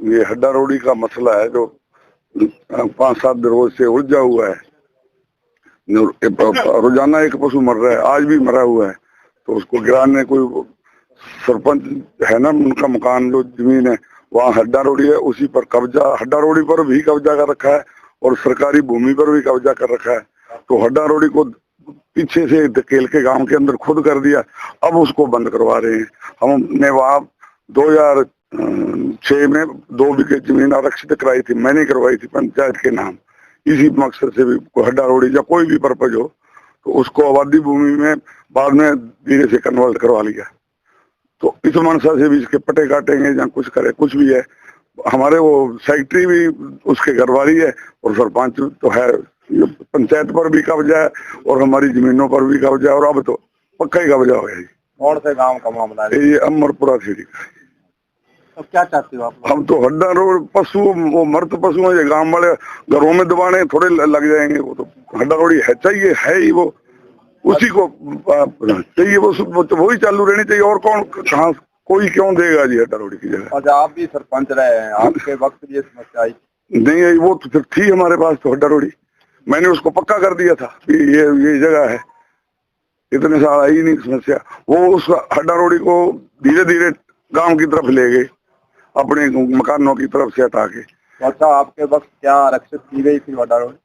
ये हड्डा रोड़ी का मसला है जो 5-7 रोज से उलझा हुआ है। रोजाना एक पशु मर रहा है, आज भी मरा हुआ है। तो उसको गिराने कोई सरपंच है ना, उनका मकान जो जमीन है वहाँ हड्डा रोड़ी है, उसी पर कब्जा, हड्डा रोड़ी पर भी कब्जा कर रखा है और सरकारी भूमि पर भी कब्जा कर रखा है। तो हड्डा रोड़ी को पीछे से धकेल के गांव के अंदर खुद कर दिया, अब उसको बंद करवा रहे हैं। हमने वहाँ 2006 में 2 बीघे जमीन आरक्षित कराई थी, मैंने करवाई थी पंचायत के नाम, इसी मकसद से भी हड्डा रोड़ी या कोई भी पर्पज हो तो उसको आबादी भूमि में बाद में धीरे से कन्वर्ट करवा लिया। तो इस मनसा से भी इसके पटे काटेंगे या कुछ करे, कुछ भी है। हमारे वो सेक्रेटरी भी उसके घर वाली है और सरपंच तो है, पंचायत पर भी कब्जा है और हमारी जमीनों पर भी कब्जा है और अब तो पक्का ही कब्जा हो गया जी। कौन से गांव का मामला है? ये अमरपुरा खेड़ी का। तो क्या चाहते हो आप? हम तो हड्डा रोड पशु, वो मृत पशु है, गांव वाले घरों में दबाने थोड़े लग जाएंगे, वो तो हड्डा रोड़ी है, चाहिए है ही, वो उसी को चाहिए, वो तो वही चालू रहनी चाहिए। और कौन कहाँ कोई क्यों देगा जी हड्डा रोड़ी की जगह? और आप भी सरपंच रहे हैं, आपके वक्त भी ये समस्या आई? नहीं आई, वो तो फिर थी हमारे पास तो हड्डा रोड़ी, मैंने उसको पक्का कर दिया था कि ये जगह है, इतने साल आई नहीं समस्या। वो उस हड्डा रोड़ी को धीरे धीरे गांव की तरफ ले गए, अपने मकानों की तरफ से हटा के। अच्छा, आपके वक्त क्या आरक्षित की गई थी हड्डा रोड़ी?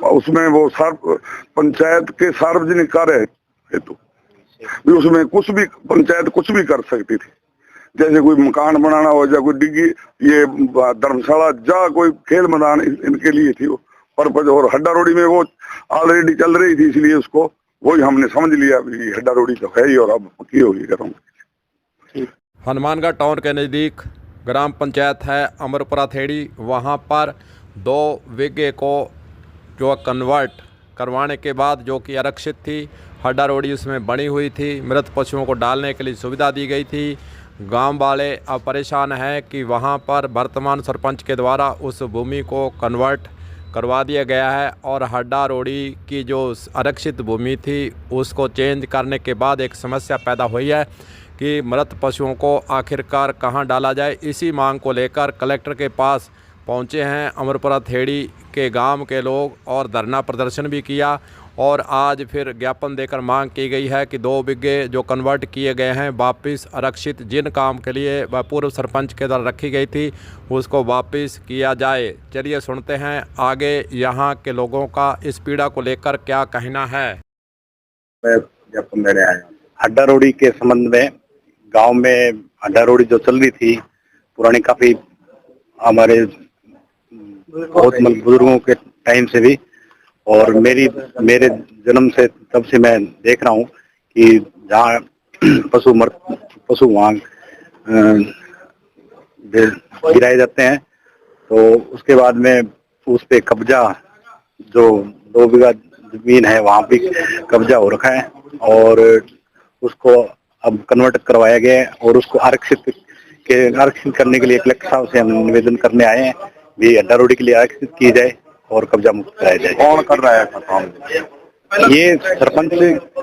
उसमें वो पंचायत के सार्वजनिक कार्य हेतु उसमें कुछ भी पंचायत कुछ भी कर सकती थी, जैसे कोई मकान बनाना हो या कोई डिग्गी, ये धर्मशाला जा कोई खेल मैदान, इनके लिए थी वो पर्पज। और हड्डा रोड़ी में वो ऑलरेडी चल रही थी, इसलिए उसको वही हमने समझ लिया कि हड्डा रोड़ी तो है ही और अब पक्की होगी करूँगा। हनुमानगढ़ टाउन के नज़दीक ग्राम पंचायत है अमरपुरा खेड़ी, वहाँ पर 2 बीघे को जो कन्वर्ट करवाने के बाद जो कि आरक्षित थी, हड्डा रोड़ी उसमें बनी हुई थी, मृत पशुओं को डालने के लिए सुविधा दी गई थी। गांव वाले अब परेशान हैं कि वहां पर वर्तमान सरपंच के द्वारा उस भूमि को कन्वर्ट करवा दिया गया है और हड्डा रोड़ी की जो आरक्षित भूमि थी उसको चेंज करने के बाद एक समस्या पैदा हुई है कि मृत पशुओं को आखिरकार कहां डाला जाए। इसी मांग को लेकर कलेक्टर के पास पहुंचे हैं अमरपुरा खेड़ी के गांव के लोग और धरना प्रदर्शन भी किया और आज फिर ज्ञापन देकर मांग की गई है कि 2 बीघे जो कन्वर्ट किए गए हैं वापस आरक्षित जिन काम के लिए वह पूर्व सरपंच के द्वारा रखी गई थी उसको वापस किया जाए। चलिए सुनते हैं आगे यहाँ के लोगों का इस पीड़ा को लेकर क्या कहना है। मैं ज्ञापन देने आया हड्डा रोड़ी के संबंध में। गांव में हड्डा रोड़ी जो चल रही थी पुरानी, काफी हमारे बहुत बुजुर्गों के टाइम से भी, और मेरे जन्म से तब से मैं देख रहा हूँ कि जहाँ पशु वहाँ गिराए जाते हैं, तो उसके बाद में उस पे कब्जा, जो 2 बीघा जमीन है वहाँ पे कब्जा हो रखा है और उसको अब कन्वर्ट करवाया गया है और उसको आरक्षित करने के लिए कलेक्टर साहब से हम निवेदन करने आए हैं भी हड्डा रोड़ी के लिए आरक्षित की जाए और कब्जा मुक्त कराया जाए। कौन कर रहा है काम? ये सरपंच,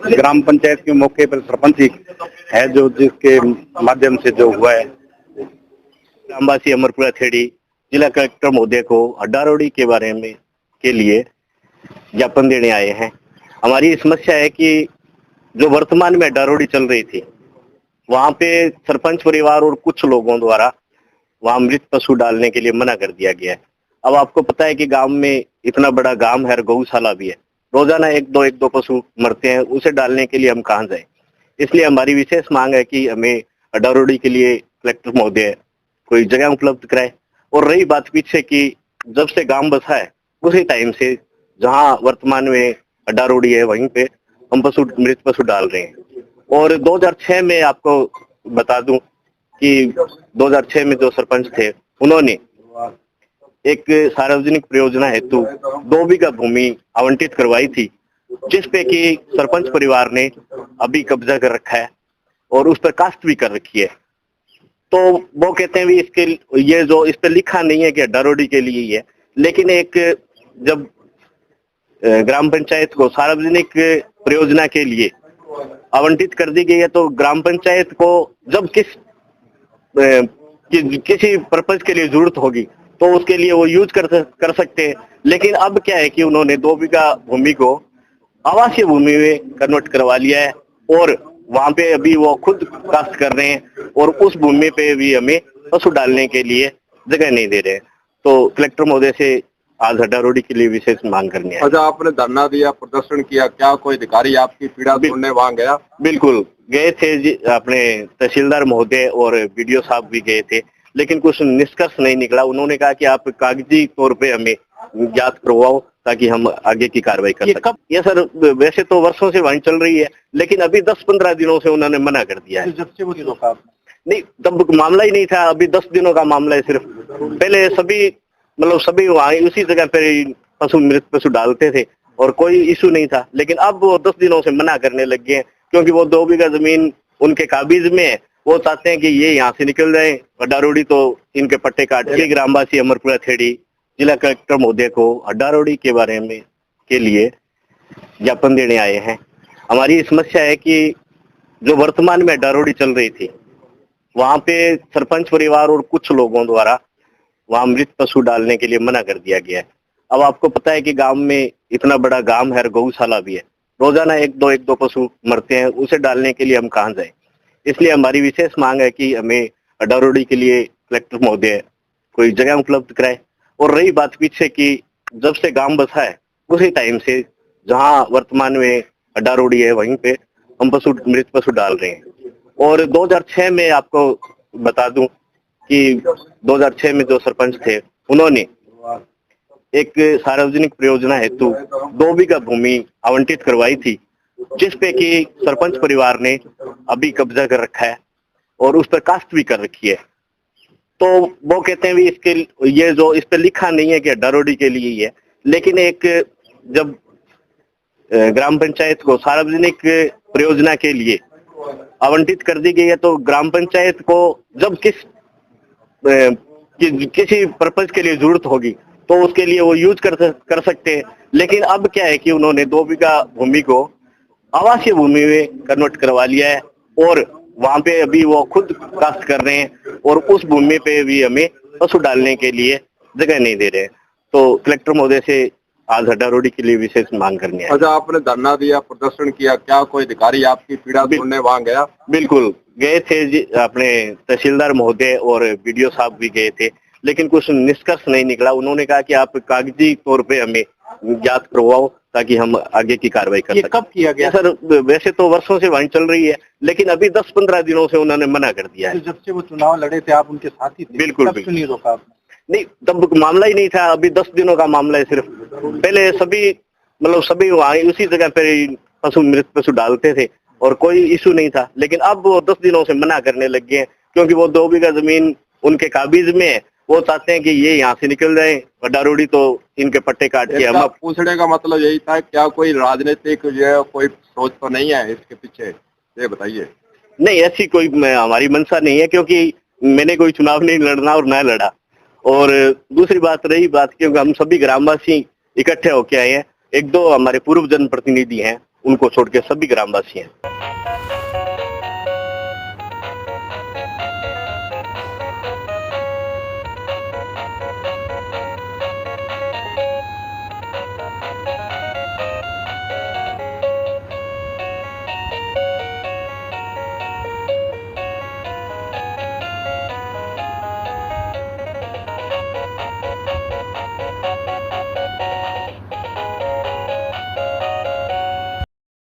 ग्राम पंचायत के मौके पर सरपंच ही है जो जिसके माध्यम से जो हुआ है। ग्रामवासी अमरपुरा खेड़ी जिला कलेक्टर महोदय को हड्डा रोड़ी के बारे में के लिए ज्ञापन देने आए हैं। हमारी समस्या है कि जो वर्तमान में हड्डा रोड़ी चल रही थी वहाँ पे सरपंच परिवार और कुछ लोगों द्वारा वहाँ मृत पशु डालने के लिए मना कर दिया गया है। अब आपको पता है कि गांव में इतना बड़ा गांव है, गौशाला भी है, रोजाना एक दो पशु मरते हैं, उसे डालने के लिए हम कहाँ जाएं। इसलिए हमारी विशेष मांग है कि हमें हड्डा रोड़ी के लिए कलेक्टर महोदय कोई जगह उपलब्ध कराए। और रही बात पीछे की जब से गांव बसा है उसी टाइम से जहाँ वर्तमान में हड्डा रोड़ी है वहीं पे हम मृत पशु डाल रहे हैं। और 2006 में आपको बता दूं कि 2006 में जो सरपंच थे उन्होंने एक सार्वजनिक परियोजना हेतु 2 बीघा भूमि आवंटित करवाई थी, जिस पे कि सरपंच परिवार ने अभी कब्जा कर रखा है और उस पर कास्ट भी कर रखी है। तो वो कहते हैं भी इसके ये जो इस पे लिखा नहीं है कि हड्डा रोड़ी के लिए ही है, लेकिन एक जब ग्राम पंचायत को सार्वजनिक परियोजना के लिए आवंटित कर दी गई है तो ग्राम पंचायत को जब किस कि किसी पर्पज के लिए जरूरत होगी तो उसके लिए वो यूज कर सकते हैं। लेकिन अब क्या है कि उन्होंने 2 बीघा भूमि को आवासीय भूमि में कन्वर्ट करवा लिया है और वहां पे अभी वो खुद काश्त कर रहे हैं और उस भूमि पे भी हमें पशु डालने के लिए जगह नहीं दे रहे हैं। तो कलेक्टर महोदय से आज हड्डारोडी के लिए विशेष मांग करनी है। अच्छा, आपने धरना दिया, प्रदर्शन किया, क्या कोई अधिकारी आपकी पीड़ा सुनने वहां गया? बिल्कुल गए थे जी, अपने तहसीलदार महोदय और बीडीओ साहब भी गए थे, लेकिन कुछ निष्कर्ष नहीं निकला। उन्होंने कहा कि आप कागजी तौर पे हमें ज्ञात करवाओ ताकि हम आगे की कार्रवाई कर सकें। ये सर वैसे तो वर्षों से वहीं चल रही है, लेकिन अभी 10-15 दिनों से उन्होंने मना कर दिया है। जब से वो रोका आपने? नहीं, तब मामला ही नहीं था, अभी 10 दिनों का मामला है सिर्फ। पहले सभी वहाँ उसी जगह पे मृत पशु डालते थे और कोई इशू नहीं था, लेकिन अब वो 10 दिनों से मना करने लग गए हैं क्योंकि वो 2 बीघा जमीन उनके काबिज में है। वो चाहते हैं कि ये यहाँ से निकल जाए। हड्डारोडी तो इनके पट्टे काट के। ग्रामवासी अमरपुरा थेड़ी जिला कलेक्टर महोदय को हड्डारोडी के बारे में के लिए ज्ञापन देने आए हैं। हमारी समस्या है कि जो वर्तमान में हड्डारोडी चल रही थी, वहां पे सरपंच परिवार और कुछ लोगों द्वारा वहां मृत पशु डालने के लिए मना कर दिया गया है। अब आपको पता है कि गांव में इतना बड़ा गांव है, गौशाला भी है, रोजाना एक दो पशु मरते हैं, उसे डालने के लिए हम कहाँ जाएं। इसलिए हमारी विशेष मांग है कि हमें हड्डारोडी के लिए कलेक्टर महोदय कोई जगह उपलब्ध कराए। और रही बात पीछे की जब से गांव बसा है उसी टाइम से जहां वर्तमान में हड्डारोडी है वहीं पे हम मृत पशु डाल रहे हैं। और 2006 में आपको बता दूं कि 2006 में जो सरपंच थे उन्होंने एक सार्वजनिक परियोजना हेतु 2 बीघा भूमि आवंटित करवाई थी, जिस पे कि सरपंच परिवार ने अभी कब्जा कर रखा है और उस पर कास्ट भी कर रखी है। तो वो कहते हैं भी इसके ये जो इस पे लिखा नहीं है कि हड्डारोडी के लिए ही है, लेकिन एक जब ग्राम पंचायत को सार्वजनिक परियोजना के लिए आवंटित कर दी गई है तो ग्राम पंचायत को जब किसी पर्पज के लिए जरूरत होगी तो उसके लिए वो यूज कर सकते हैं। लेकिन अब क्या है कि उन्होंने 2 बीघा भूमि को आवासीय भूमि में कन्वर्ट करवा लिया है और वहां पे अभी वो खुद काश्त कर रहे हैं और उस भूमि पे भी हमें पशु डालने के लिए जगह नहीं दे रहे हैं। तो कलेक्टर महोदय से आज हड्डारोडी के लिए विशेष मांग करनी है। अच्छा, आपने धरना दिया, प्रदर्शन किया, क्या कोई अधिकारी आपकी पीड़ा सुनने वहां गया? बिल्कुल गए थे जी, अपने तहसीलदार महोदय और बीडीओ साहब भी गए थे, लेकिन कुछ निष्कर्ष नहीं निकला। उन्होंने कहा कि आप कागजी तौर पे हमें ज्ञात करवाओ ताकि हम आगे की कार्रवाई कर सकें। कब किया गया? सर वैसे तो वर्षों से वहीं चल रही है, लेकिन अभी 10-15 दिनों से उन्होंने मना कर दिया है। जब से वो चुनाव लड़े थे आप उनके साथी थे? बिल्कुल। नहीं रोका आपने? नहीं, तब मामला ही नहीं था, अभी 10 दिनों का मामला है सिर्फ। पहले सभी वहाँ उसी जगह पे मृत पशु डालते थे और कोई इशू नहीं था, लेकिन अब वो 10 दिनों से मना करने लग गए हैं क्योंकि वो 2 बीघा जमीन उनके काबिज में है। वो चाहते हैं कि ये यहाँ से निकल जाए। हड्डारोडी तो इनके पट्टे काट के। हम पूछने का मतलब यही था, क्या कोई राजनीतिक कोई सोच तो नहीं है इसके पीछे, ये बताइए। नहीं, ऐसी कोई हमारी मंशा नहीं है क्योंकि मैंने कोई चुनाव नहीं लड़ना और न लड़ा। और दूसरी बात रही क्योंकि हम सभी ग्रामवासी इकट्ठे होके आए हैं, 1-2 हमारे पूर्व जनप्रतिनिधि हैं, उनको छोड़ के सभी ग्रामवासी हैं।